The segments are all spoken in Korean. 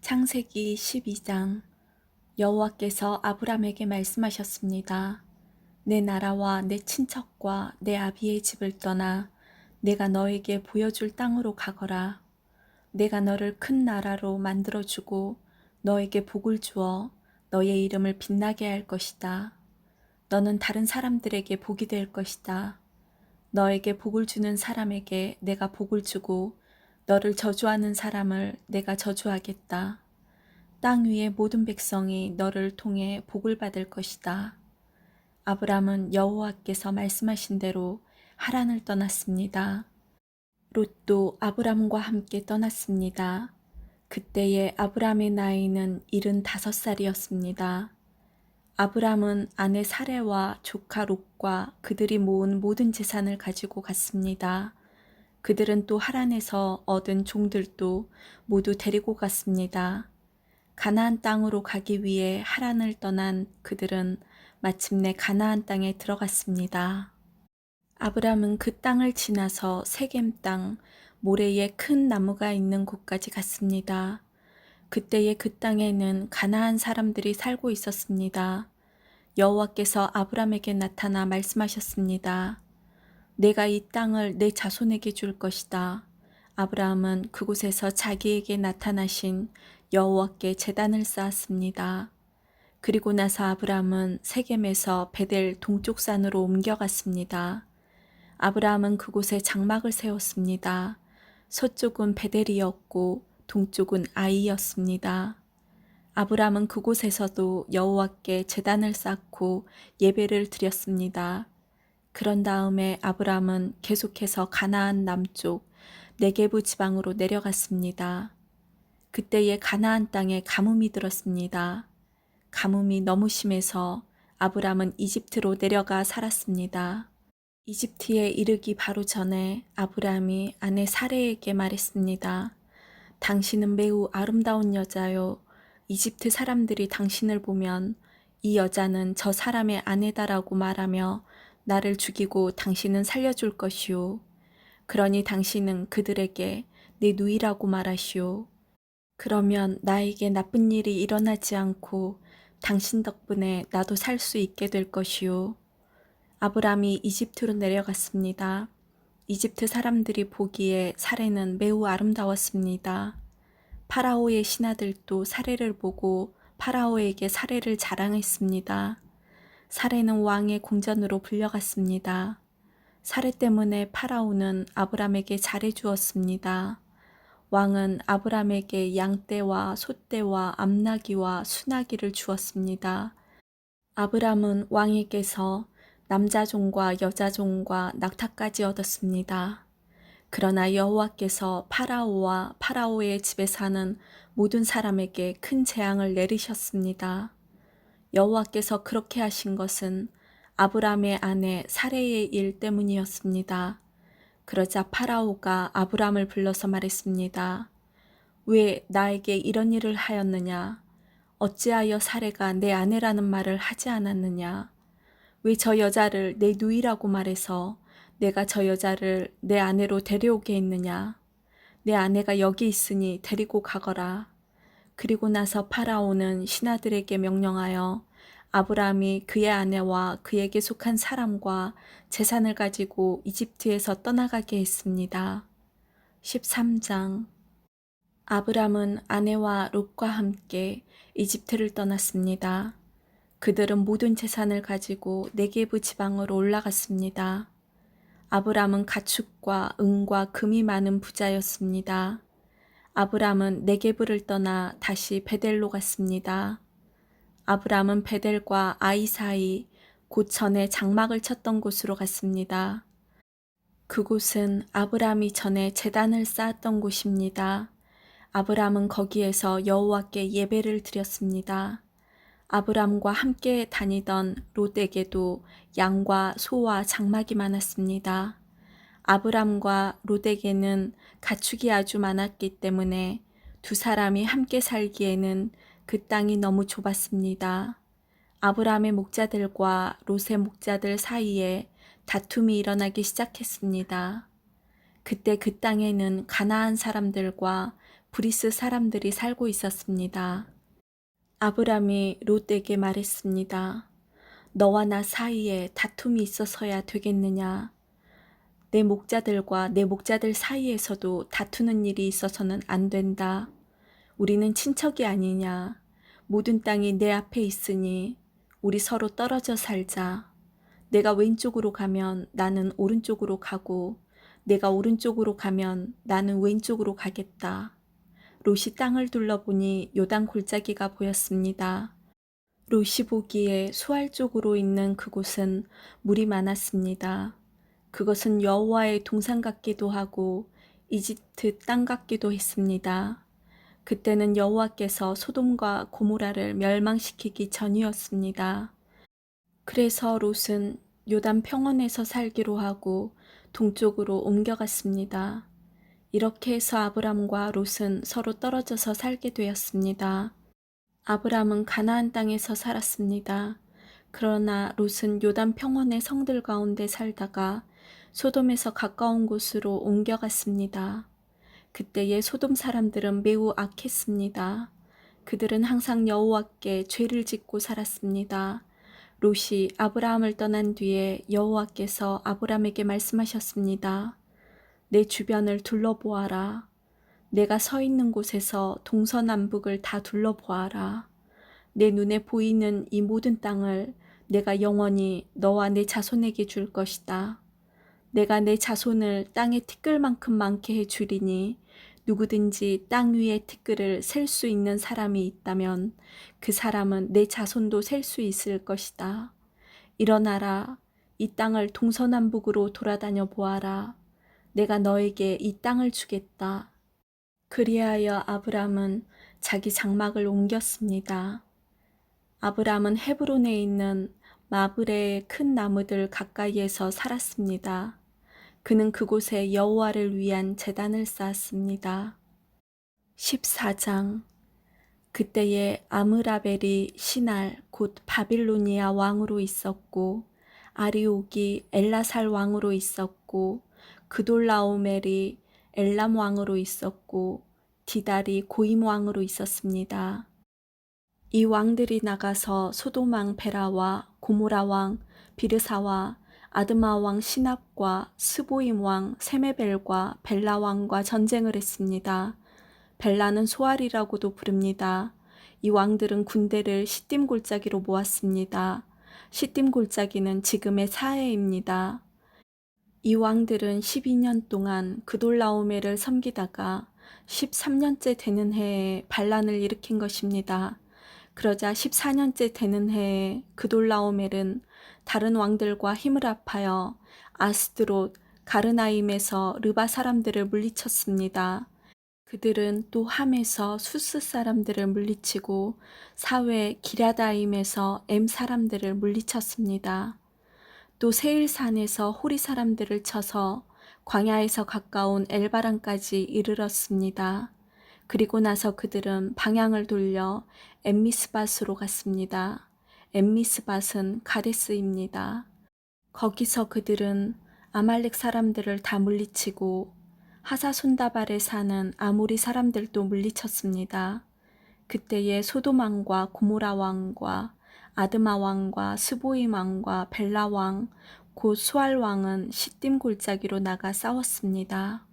창세기 12장. 여호와께서 아브람에게 말씀하셨습니다. 내 나라와 내 친척과 내 아비의 집을 떠나 내가 너에게 보여줄 땅으로 가거라. 내가 너를 큰 나라로 만들어주고 너에게 복을 주어 너의 이름을 빛나게 할 것이다. 너는 다른 사람들에게 복이 될 것이다. 너에게 복을 주는 사람에게 내가 복을 주고 너를 저주하는 사람을 내가 저주하겠다. 땅 위의 모든 백성이 너를 통해 복을 받을 것이다. 아브람은 여호와께서 말씀하신 대로 하란을 떠났습니다. 롯도 아브람과 함께 떠났습니다. 그때의 아브람의 나이는 75살이었습니다. 아브람은 아내 사레와 조카 롯과 그들이 모은 모든 재산을 가지고 갔습니다. 그들은 또 하란에서 얻은 종들도 모두 데리고 갔습니다. 가나안 땅으로 가기 위해 하란을 떠난 그들은 마침내 가나안 땅에 들어갔습니다. 아브람은 그 땅을 지나서 세겜 땅, 모래에 큰 나무가 있는 곳까지 갔습니다. 그때의 그 땅에는 가나안 사람들이 살고 있었습니다. 여호와께서 아브람에게 나타나 말씀하셨습니다. 내가 이 땅을 내 자손에게 줄 것이다. 아브라함은 그곳에서 자기에게 나타나신 여호와께 제단을 쌓았습니다. 그리고 나서 아브라함은 세겜에서 베델 동쪽 산으로 옮겨갔습니다. 아브라함은 그곳에 장막을 세웠습니다. 서쪽은 베델이었고 동쪽은 아이였습니다. 아브라함은 그곳에서도 여호와께 제단을 쌓고 예배를 드렸습니다. 그런 다음에 아브람은 계속해서 가나안 남쪽 네게부 지방으로 내려갔습니다. 그때의 가나안 땅에 가뭄이 들었습니다. 가뭄이 너무 심해서 아브람은 이집트로 내려가 살았습니다. 이집트에 이르기 바로 전에 아브람이 아내 사레에게 말했습니다. 당신은 매우 아름다운 여자요. 이집트 사람들이 당신을 보면 이 여자는 저 사람의 아내다라고 말하며 나를 죽이고 당신은 살려줄 것이오. 그러니 당신은 그들에게 내 누이라고 말하시오. 그러면 나에게 나쁜 일이 일어나지 않고 당신 덕분에 나도 살 수 있게 될 것이오. 아브람이 이집트로 내려갔습니다. 이집트 사람들이 보기에 사레는 매우 아름다웠습니다. 파라오의 신하들도 사레를 보고 파라오에게 사레를 자랑했습니다. 사레는 왕의 궁전으로 불려갔습니다. 사레 때문에 파라오는 아브람에게 잘해주었습니다. 왕은 아브람에게 양떼와 소떼와 암나귀와 수나귀를 주었습니다. 아브람은 왕에게서 남자종과 여자종과 낙타까지 얻었습니다. 그러나 여호와께서 파라오와 파라오의 집에 사는 모든 사람에게 큰 재앙을 내리셨습니다. 여호와께서 그렇게 하신 것은 아브람의 아내 사레의 일 때문이었습니다. 그러자 파라오가 아브람을 불러서 말했습니다. 왜 나에게 이런 일을 하였느냐? 어찌하여 사레가 내 아내라는 말을 하지 않았느냐? 왜 저 여자를 내 누이라고 말해서 내가 저 여자를 내 아내로 데려오게 했느냐? 내 아내가 여기 있으니 데리고 가거라. 그리고 나서 파라오는 신하들에게 명령하여 아브람이 그의 아내와 그에게 속한 사람과 재산을 가지고 이집트에서 떠나가게 했습니다. 13장. 아브람은 아내와 롯과 함께 이집트를 떠났습니다. 그들은 모든 재산을 가지고 네게부 지방으로 올라갔습니다. 아브람은 가축과 은과 금이 많은 부자였습니다. 아브람은 네게부를 떠나 다시 베델로 갔습니다. 아브람은 베델과 아이 사이 곧 전에 장막을 쳤던 곳으로 갔습니다. 그곳은 아브람이 전에 제단을 쌓았던 곳입니다. 아브람은 거기에서 여호와께 예배를 드렸습니다. 아브람과 함께 다니던 롯에게도 양과 소와 장막이 많았습니다. 아브람과 롯에게는 가축이 아주 많았기 때문에 두 사람이 함께 살기에는 그 땅이 너무 좁았습니다. 아브람의 목자들과 롯의 목자들 사이에 다툼이 일어나기 시작했습니다. 그때 그 땅에는 가나안 사람들과 브리스 사람들이 살고 있었습니다. 아브람이 롯에게 말했습니다. 너와 나 사이에 다툼이 있어서야 되겠느냐? 내 목자들과 내 목자들 사이에서도 다투는 일이 있어서는 안 된다. 우리는 친척이 아니냐. 모든 땅이 내 앞에 있으니 우리 서로 떨어져 살자. 내가 왼쪽으로 가면 나는 오른쪽으로 가고 내가 오른쪽으로 가면 나는 왼쪽으로 가겠다. 롯이 땅을 둘러보니 요단 골짜기가 보였습니다. 롯이 보기에 수알 쪽으로 있는 그곳은 물이 많았습니다. 그것은 여호와의 동산 같기도 하고 이집트 땅 같기도 했습니다. 그때는 여호와께서 소돔과 고모라를 멸망시키기 전이었습니다. 그래서 롯은 요단 평원에서 살기로 하고 동쪽으로 옮겨갔습니다. 이렇게 해서 아브람과 롯은 서로 떨어져서 살게 되었습니다. 아브람은 가나안 땅에서 살았습니다. 그러나 롯은 요단 평원의 성들 가운데 살다가 소돔에서 가까운 곳으로 옮겨갔습니다. 그때의 소돔 사람들은 매우 악했습니다. 그들은 항상 여호와께 죄를 짓고 살았습니다. 롯이 아브라함을 떠난 뒤에 여호와께서 아브람에게 말씀하셨습니다. 내 주변을 둘러보아라. 내가 서 있는 곳에서 동서남북을 다 둘러보아라. 내 눈에 보이는 이 모든 땅을 내가 영원히 너와 내 자손에게 줄 것이다. 내가 내 자손을 땅의 티끌만큼 많게 해주리니 누구든지 땅 위의 티끌을 셀 수 있는 사람이 있다면 그 사람은 내 자손도 셀 수 있을 것이다. 일어나라. 이 땅을 동서남북으로 돌아다녀 보아라. 내가 너에게 이 땅을 주겠다. 그리하여 아브람은 자기 장막을 옮겼습니다. 아브람은 헤브론에 있는 마브레의 큰 나무들 가까이에서 살았습니다. 그는 그곳에 여호와를 위한 제단을 쌓았습니다. 14장. 그때에 아므라벨이 시날 곧 바빌로니아 왕으로 있었고 아리옥이 엘라살 왕으로 있었고 그돌라오멜이 엘람 왕으로 있었고 디달이 고임 왕으로 있었습니다. 이 왕들이 나가서 소돔 왕 베라와 고모라 왕 비르사와 아드마 왕 시납과 스보임 왕 세메벨과 벨라 왕과 전쟁을 했습니다. 벨라는 소알이라고도 부릅니다. 이 왕들은 군대를 시딤 골짜기로 모았습니다. 시딤 골짜기는 지금의 사해입니다. 이 왕들은 12년 동안 그돌라오멜을 섬기다가 13년째 되는 해에 반란을 일으킨 것입니다. 그러자 14년째 되는 해에 그돌라오멜은 다른 왕들과 힘을 합하여 아스드롯, 가르나임에서 르바 사람들을 물리쳤습니다. 그들은 또 함에서 수스 사람들을 물리치고 사외 기랴다임에서 엠 사람들을 물리쳤습니다. 또 세일산에서 호리 사람들을 쳐서 광야에서 가까운 엘바란까지 이르렀습니다. 그리고 나서 그들은 방향을 돌려 엠미스밧으로 갔습니다. 엠미스밧은 가데스입니다. 거기서 그들은 아말렉 사람들을 다 물리치고 하사손다발에 사는 아모리 사람들도 물리쳤습니다. 그때에 소돔 왕과 고모라 왕과 아드마 왕과 스보임 왕과 벨라 왕, 곧 수알 왕은 시딤 골짜기로 나가 싸웠습니다.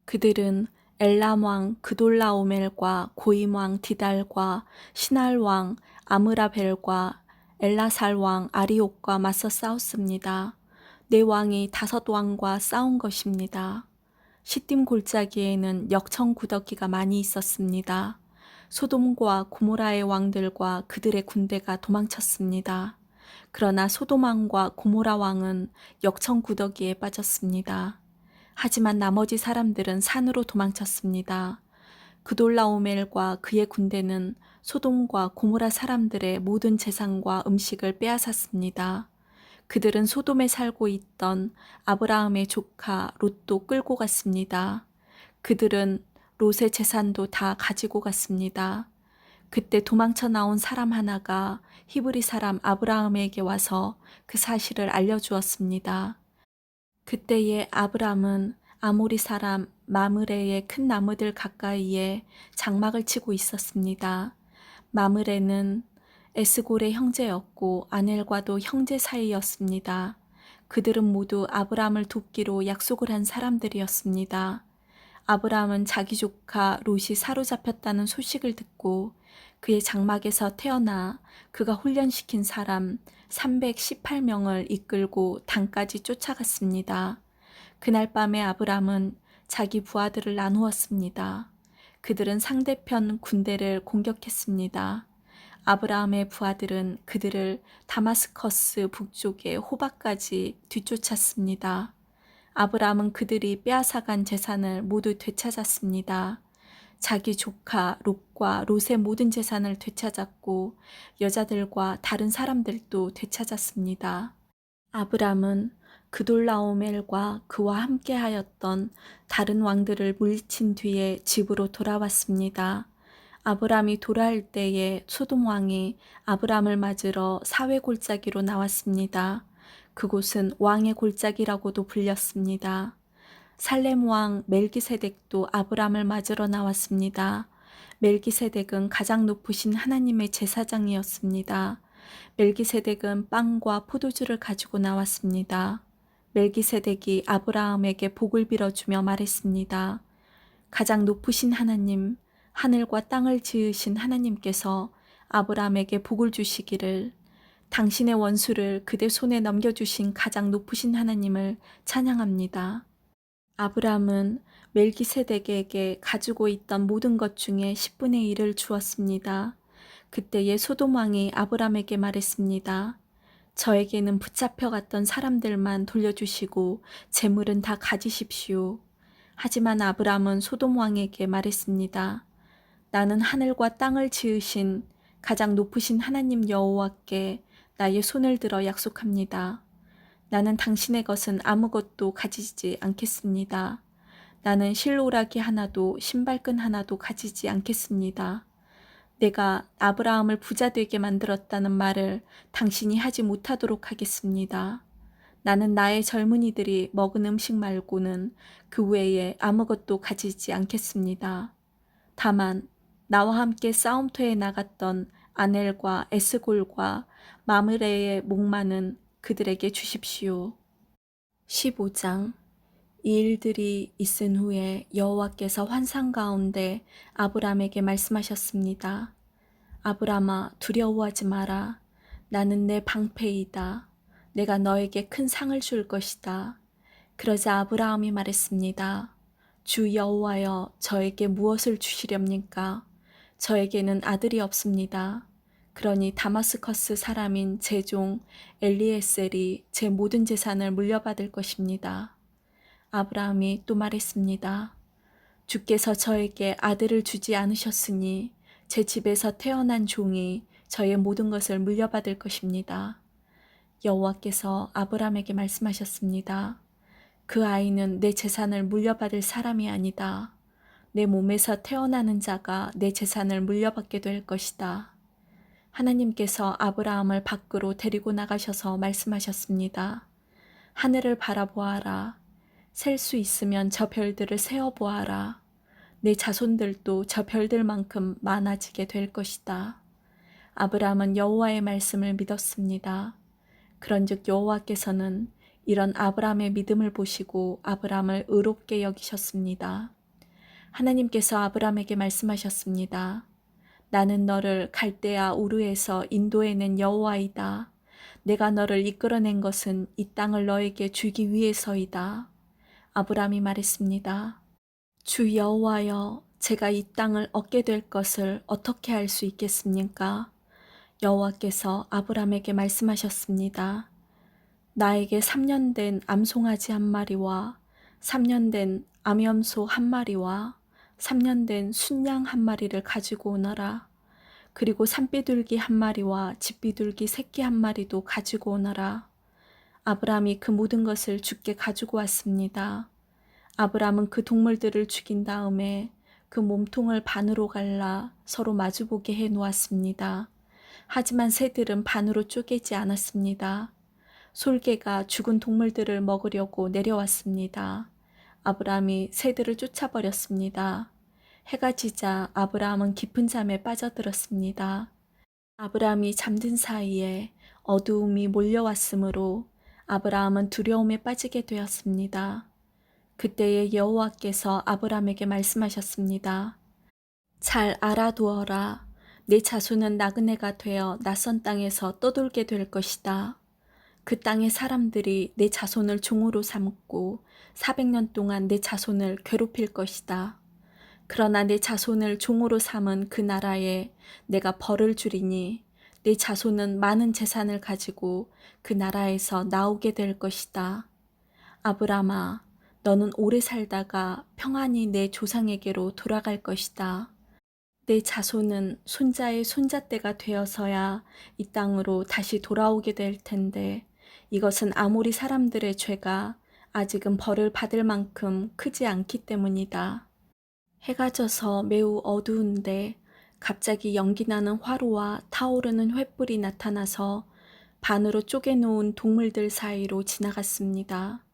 그들은 엘람 왕 그돌라오멜과 고임 왕 디달과 시날 왕 아므라벨과 엘라살 왕 아리옥과 맞서 싸웠습니다. 네 왕이 5왕과 싸운 것입니다. 시딤 골짜기에는 역청 구더기가 많이 있었습니다. 소돔과 고모라의 왕들과 그들의 군대가 도망쳤습니다. 그러나 소돔 왕과 고모라 왕은 역청 구더기에 빠졌습니다. 하지만 나머지 사람들은 산으로 도망쳤습니다. 그돌라오멜과 그의 군대는 소돔과 고모라 사람들의 모든 재산과 음식을 빼앗았습니다. 그들은 소돔에 살고 있던 아브라함의 조카 롯도 끌고 갔습니다. 그들은 롯의 재산도 다 가지고 갔습니다. 그때 도망쳐 나온 사람 하나가 히브리 사람 아브라함에게 와서 그 사실을 알려주었습니다. 그때에 아브람은 아모리 사람 마므레의 큰 나무들 가까이에 장막을 치고 있었습니다. 마므레는 에스골의 형제였고 아넬과도 형제 사이였습니다. 그들은 모두 아브람을 돕기로 약속을 한 사람들이었습니다. 아브람은 자기 조카 롯이 사로잡혔다는 소식을 듣고 그의 장막에서 태어나 그가 훈련시킨 사람 318명을 이끌고 단까지 쫓아갔습니다. 그날 밤에 아브람은 자기 부하들을 나누었습니다. 그들은 상대편 군대를 공격했습니다. 아브라함의 부하들은 그들을 다마스커스 북쪽의 호바까지 뒤쫓았습니다. 아브라함은 그들이 빼앗아간 재산을 모두 되찾았습니다. 자기 조카 롯과 롯의 모든 재산을 되찾았고 여자들과 다른 사람들도 되찾았습니다. 아브람은 그돌라오멜과 그와 함께하였던 다른 왕들을 물리친 뒤에 집으로 돌아왔습니다. 아브람이 돌아올 때에 소돔 왕이 아브람을 맞으러 사회 골짜기로 나왔습니다. 그곳은 왕의 골짜기라고도 불렸습니다. 살렘 왕 멜기세덱도 아브람을 맞으러 나왔습니다. 멜기세덱은 가장 높으신 하나님의 제사장이었습니다. 멜기세덱은 빵과 포도주를 가지고 나왔습니다. 멜기세덱이 아브라함에게 복을 빌어주며 말했습니다. 가장 높으신 하나님, 하늘과 땅을 지으신 하나님께서 아브라함에게 복을 주시기를, 당신의 원수를 그대 손에 넘겨주신 가장 높으신 하나님을 찬양합니다. 아브라함은 멜기세덱에게 가지고 있던 모든 것 중에 10분의 1을 주었습니다. 그때에 소돔 왕이 아브람에게 말했습니다. 저에게는 붙잡혀갔던 사람들만 돌려주시고 재물은 다 가지십시오. 하지만 아브람은 소돔 왕에게 말했습니다. 나는 하늘과 땅을 지으신 가장 높으신 하나님 여호와께 나의 손을 들어 약속합니다. 나는 당신의 것은 아무것도 가지지 않겠습니다. 나는 실오라기 하나도 신발끈 하나도 가지지 않겠습니다. 내가 아브라함을 부자 되게 만들었다는 말을 당신이 하지 못하도록 하겠습니다. 나는 나의 젊은이들이 먹은 음식 말고는 그 외에 아무것도 가지지 않겠습니다. 다만 나와 함께 싸움터에 나갔던 아넬과 에스골과 마므레의 목마는 그들에게 주십시오. 15장. 이 일들이 있은 후에 여호와께서 환상 가운데 아브람에게 말씀하셨습니다. 아브람아, 두려워하지 마라. 나는 내 방패이다. 내가 너에게 큰 상을 줄 것이다. 그러자 아브라함이 말했습니다. 주 여호와여, 저에게 무엇을 주시렵니까? 저에게는 아들이 없습니다. 그러니 다마스커스 사람인 제 종 엘리에셀이 제 모든 재산을 물려받을 것입니다. 아브라함이 또 말했습니다. 주께서 저에게 아들을 주지 않으셨으니 제 집에서 태어난 종이 저의 모든 것을 물려받을 것입니다. 여호와께서 아브라함에게 말씀하셨습니다. 그 아이는 내 재산을 물려받을 사람이 아니다. 내 몸에서 태어나는 자가 내 재산을 물려받게 될 것이다. 하나님께서 아브라함을 밖으로 데리고 나가셔서 말씀하셨습니다. 하늘을 바라보아라. 셀 수 있으면 저 별들을 세어보아라. 내 자손들도 저 별들만큼 많아지게 될 것이다. 아브라함은 여호와의 말씀을 믿었습니다. 그런즉 여호와께서는 이런 아브라함의 믿음을 보시고 아브라함을 의롭게 여기셨습니다. 하나님께서 아브라함에게 말씀하셨습니다. 나는 너를 갈대아 우르에서 인도해낸 여호와이다. 내가 너를 이끌어낸 것은 이 땅을 너에게 주기 위해서이다. 아브라함이 말했습니다. 주 여호와여, 제가 이 땅을 얻게 될 것을 어떻게 알 수 있겠습니까? 여호와께서 아브라함에게 말씀하셨습니다. 나에게 3년 된 암송아지 한 마리와 3년 된 암염소 한 마리와 3년 된 순양 한 마리를 가지고 오너라. 그리고 산비둘기 한 마리와 집비둘기 새끼 한 마리도 가지고 오너라. 아브라함이 그 모든 것을 주께 가지고 왔습니다. 아브라함은 그 동물들을 죽인 다음에 그 몸통을 반으로 갈라 서로 마주보게 해 놓았습니다. 하지만 새들은 반으로 쪼개지 않았습니다. 솔개가 죽은 동물들을 먹으려고 내려왔습니다. 아브라함이 새들을 쫓아버렸습니다. 해가 지자 아브라함은 깊은 잠에 빠져들었습니다. 아브라함이 잠든 사이에 어두움이 몰려왔으므로 아브라함은 두려움에 빠지게 되었습니다. 그때에 여호와께서 아브라함에게 말씀하셨습니다. 잘 알아두어라. 내 자손은 나그네가 되어 낯선 땅에서 떠돌게 될 것이다. 그 땅의 사람들이 내 자손을 종으로 삼고 400년 동안 내 자손을 괴롭힐 것이다. 그러나 내 자손을 종으로 삼은 그 나라에 내가 벌을 주리니 내 자손은 많은 재산을 가지고 그 나라에서 나오게 될 것이다. 아브라함아, 너는 오래 살다가 평안히 내 조상에게로 돌아갈 것이다. 내 자손은 손자의 손자때가 되어서야 이 땅으로 다시 돌아오게 될 텐데 이것은 아모리 사람들의 죄가 아직은 벌을 받을 만큼 크지 않기 때문이다. 해가 져서 매우 어두운데 갑자기 연기나는 화로와 타오르는 횃불이 나타나서 반으로 쪼개놓은 동물들 사이로 지나갔습니다.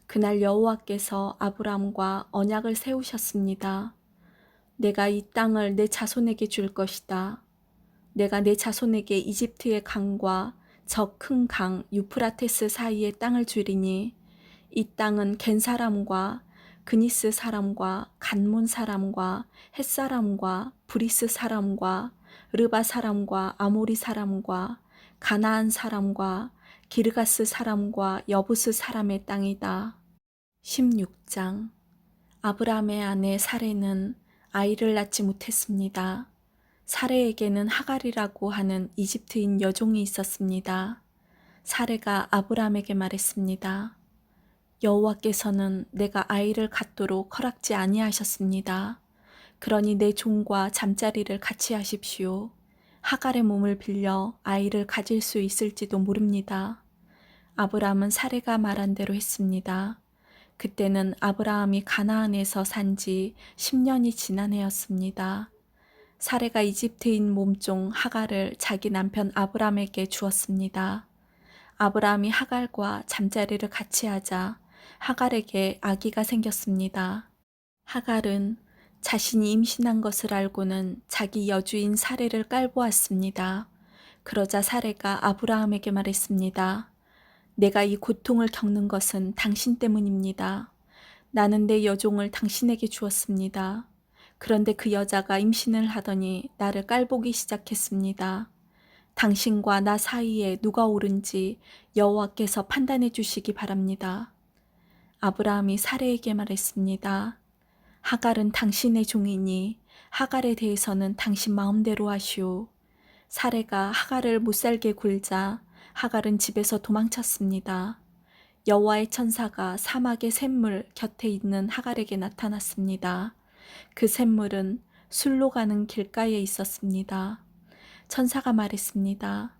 그날 여호와께서 아브람과 언약을 세우셨습니다. 내가 이 땅을 내 자손에게 줄 것이다. 내가 내 자손에게 이집트의 강과 저 큰 강 유프라테스 사이의 땅을 주리니 이 땅은 겐 사람과 그니스 사람과 간몬 사람과 헷 사람과 브리스 사람과 르바 사람과 아모리 사람과 가나안 사람과 기르가스 사람과 여부스 사람의 땅이다. 16장. 아브라함의 아내 사레는 아이를 낳지 못했습니다. 사레에게는 하갈이라고 하는 이집트인 여종이 있었습니다. 사레가 아브라함에게 말했습니다. 여호와께서는 내가 아이를 갖도록 허락지 아니하셨습니다. 그러니 내 종과 잠자리를 같이 하십시오. 하갈의 몸을 빌려 아이를 가질 수 있을지도 모릅니다. 아브라함은 사레가 말한 대로 했습니다. 그때는 아브라함이 가나안에서 산 지 10년이 지난 해였습니다. 사레가 이집트인 몸종 하갈을 자기 남편 아브라함에게 주었습니다. 아브라함이 하갈과 잠자리를 같이 하자 하갈에게 아기가 생겼습니다. 하갈은 자신이 임신한 것을 알고는 자기 여주인 사레를 깔보았습니다. 그러자 사레가 아브라함에게 말했습니다. 내가 이 고통을 겪는 것은 당신 때문입니다. 나는 내 여종을 당신에게 주었습니다. 그런데 그 여자가 임신을 하더니 나를 깔보기 시작했습니다. 당신과 나 사이에 누가 옳은지 여호와께서 판단해 주시기 바랍니다. 아브라함이 사레에게 말했습니다. 하갈은 당신의 종이니 하갈에 대해서는 당신 마음대로 하시오. 사레가 하갈을 못살게 굴자 하갈은 집에서 도망쳤습니다. 여호와의 천사가 사막의 샘물 곁에 있는 하갈에게 나타났습니다. 그 샘물은 술로 가는 길가에 있었습니다. 천사가 말했습니다.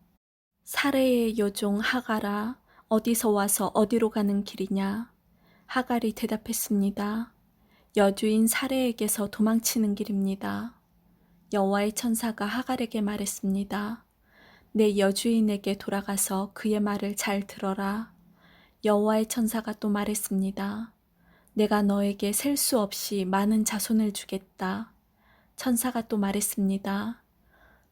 사레의 여종 하갈아, 어디서 와서 어디로 가는 길이냐? 하갈이 대답했습니다. 여주인 사레에게서 도망치는 길입니다. 여호와의 천사가 하갈에게 말했습니다. 내 여주인에게 돌아가서 그의 말을 잘 들어라. 여호와의 천사가 또 말했습니다. 내가 너에게 셀 수 없이 많은 자손을 주겠다. 천사가 또 말했습니다.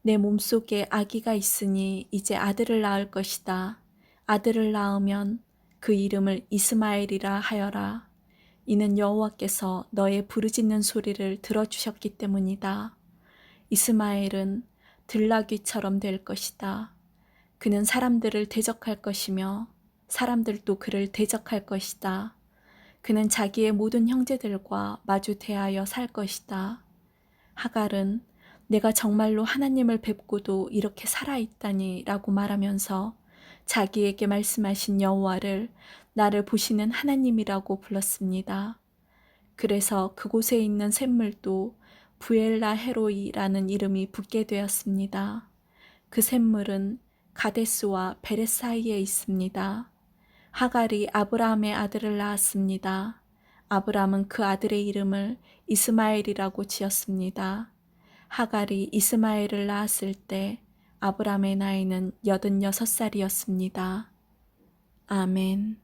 내 몸속에 아기가 있으니 이제 아들을 낳을 것이다. 아들을 낳으면 그 이름을 이스마엘이라 하여라. 이는 여호와께서 너의 부르짖는 소리를 들어주셨기 때문이다. 이스마엘은 들나귀처럼 될 것이다. 그는 사람들을 대적할 것이며 사람들도 그를 대적할 것이다. 그는 자기의 모든 형제들과 마주 대하여 살 것이다. 하갈은 내가 정말로 하나님을 뵙고도 이렇게 살아있다니 라고 말하면서 자기에게 말씀하신 여호와를 나를 보시는 하나님이라고 불렀습니다. 그래서 그곳에 있는 샘물도 부엘라 헤로이라는 이름이 붙게 되었습니다. 그 샘물은 가데스와 베렛 사이에 있습니다. 하갈이 아브라함의 아들을 낳았습니다. 아브라함은 그 아들의 이름을 이스마엘이라고 지었습니다. 하갈이 이스마엘을 낳았을 때 아브라함의 나이는 86살이었습니다. 아멘.